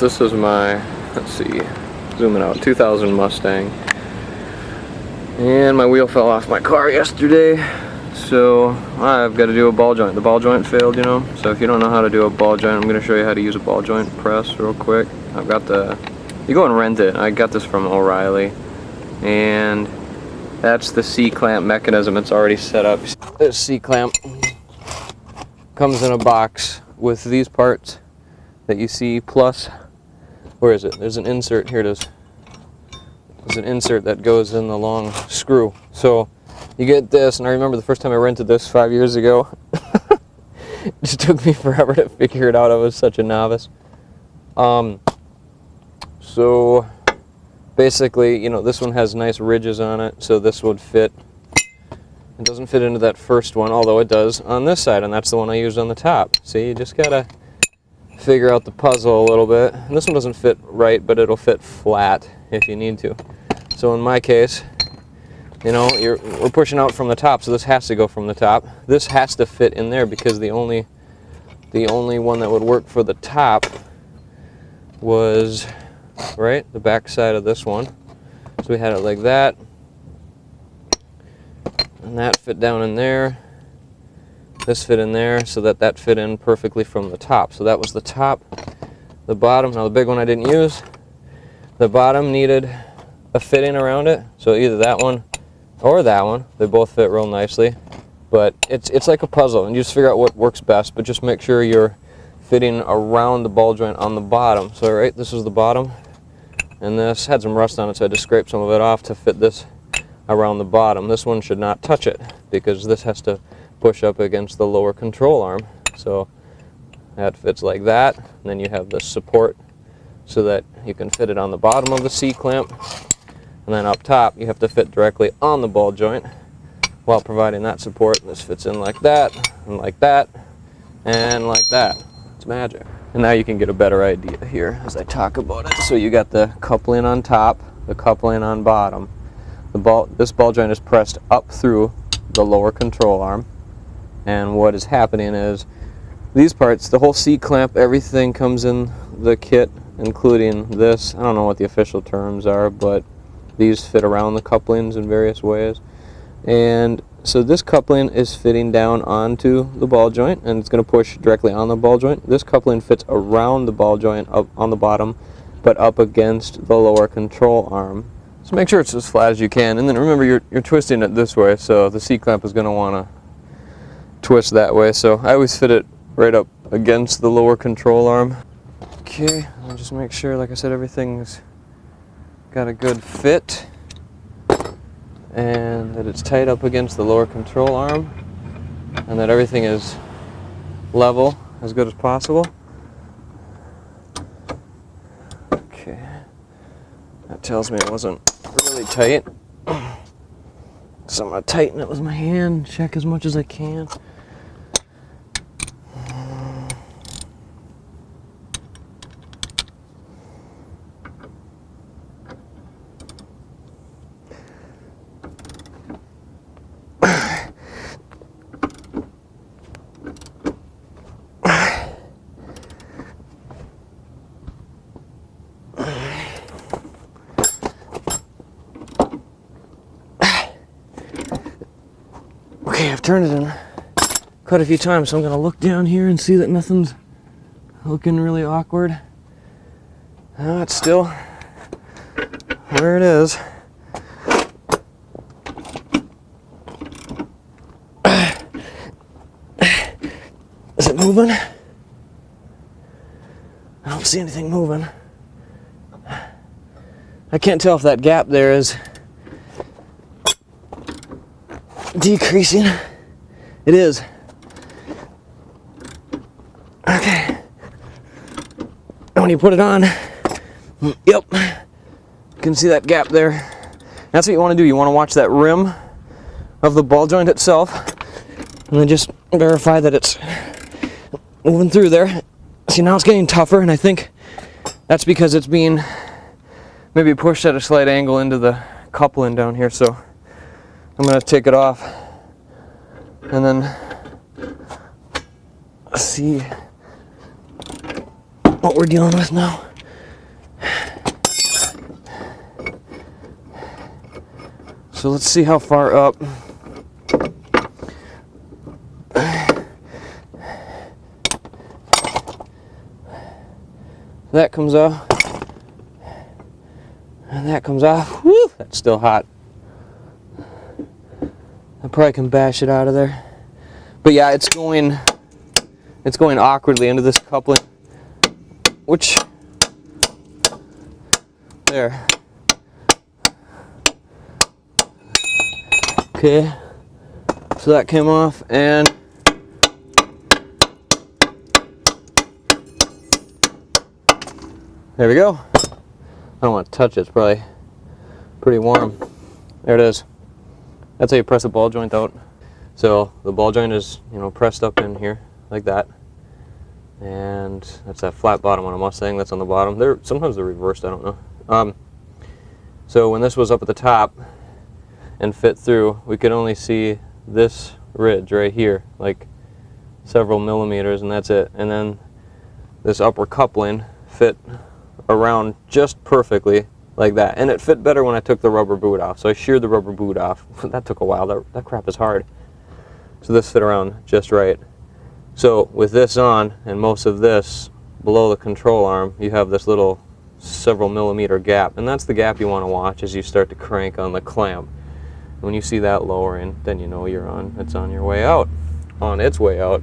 this is my, let's see, zooming out, 2000 Mustang. And my wheel fell off my car yesterday, so I've got to do a ball joint. The ball joint failed, you know, so if you don't know how to do a ball joint, I'm going to show you how to use a ball joint press real quick. I've got the, you go and rent it. I got this from O'Reilly, and that's the C-clamp mechanism. It's already set up. This C-clamp comes in a box with these parts that you see, plus, where is it? There's an insert, here it is. There's an insert that goes in the long screw. So you get this, and I remember the first time I rented this 5 years ago. It just took me forever to figure it out. I was such a novice. So basically, you know, this one has nice ridges on it, so this would fit. It doesn't fit into that first one, although it does on this side, and that's the one I used on the top. See, you just gotta figure out the puzzle a little bit. And this one doesn't fit right, but it'll fit flat if you need to. So in my case, you know, we're pushing out from the top, so this has to go from the top. This has to fit in there because the only one that would work for the top was right the back side of this one. So we had it like that, and that fit down in there. This fit in there, so that fit in perfectly from the top. So that was the top. The bottom, now the big one I didn't use, the bottom needed a fitting around it, so either that one or that one. They both fit real nicely, but it's like a puzzle, and you just figure out what works best, but just make sure you're fitting around the ball joint on the bottom. So right, this is the bottom, and this had some rust on it, so I just scraped some of it off to fit this around the bottom. This one should not touch it because this has to push up against the lower control arm. So that fits like that, and then you have the support so that you can fit it on the bottom of the C-clamp, and then up top you have to fit directly on the ball joint while providing that support. This fits in like that, and like that, and like that. It's magic. And now you can get a better idea here as I talk about it. So you got the coupling on top, the coupling on bottom. This ball joint is pressed up through the lower control arm, and what is happening is these parts, the whole C-clamp, everything comes in the kit, including this. I don't know what the official terms are, but these fit around the couplings in various ways. And so this coupling is fitting down onto the ball joint, and it's going to push directly on the ball joint. This coupling fits around the ball joint up on the bottom, but up against the lower control arm. So make sure it's as flat as you can, and then remember you're twisting it this way, so the C-clamp is going to want to twist that way. So I always fit it right up against the lower control arm. Okay, I'll just make sure, like I said, everything's got a good fit, and that it's tight up against the lower control arm, and that everything is level as good as possible. Okay, that tells me it wasn't really tight, so I'm going to tighten it with my hand, check as much as I can. Okay, I've turned it in quite a few times, so I'm going to look down here and see that nothing's looking really awkward. It's still where it is. Is it moving? I don't see anything moving. I can't tell if that gap there is decreasing. It is. Okay. And when you put it on, yep, you can see that gap there. That's what you want to do. You want to watch that rim of the ball joint itself, and then just verify that it's moving through there. See, now it's getting tougher, and I think that's because it's being maybe pushed at a slight angle into the coupling down here. So I'm going to take it off and then see what we're dealing with now. So let's see how far up. That comes off. And that comes off. Woo! That's still hot. I probably can bash it out of there. But yeah, it's going awkwardly into this coupling, which there. Okay. So that came off, and there we go. I don't want to touch it, it's probably pretty warm. There it is. That's how you press a ball joint out. So the ball joint is, you know, pressed up in here like that. And that's that flat bottom on a Mustang that's on the bottom. Sometimes they're reversed, I don't know. So when this was up at the top and fit through, we could only see this ridge right here, like several millimeters, and that's it. And then this upper coupling fit around just perfectly like that, and it fit better when I took the rubber boot off. So I sheared the rubber boot off. That took a while. That crap is hard. So this fit around just right. So with this on and most of this below the control arm, you have this little several millimeter gap, and that's the gap you want to watch as you start to crank on the clamp. When you see that lowering, then you know it's on your way out, on its way out.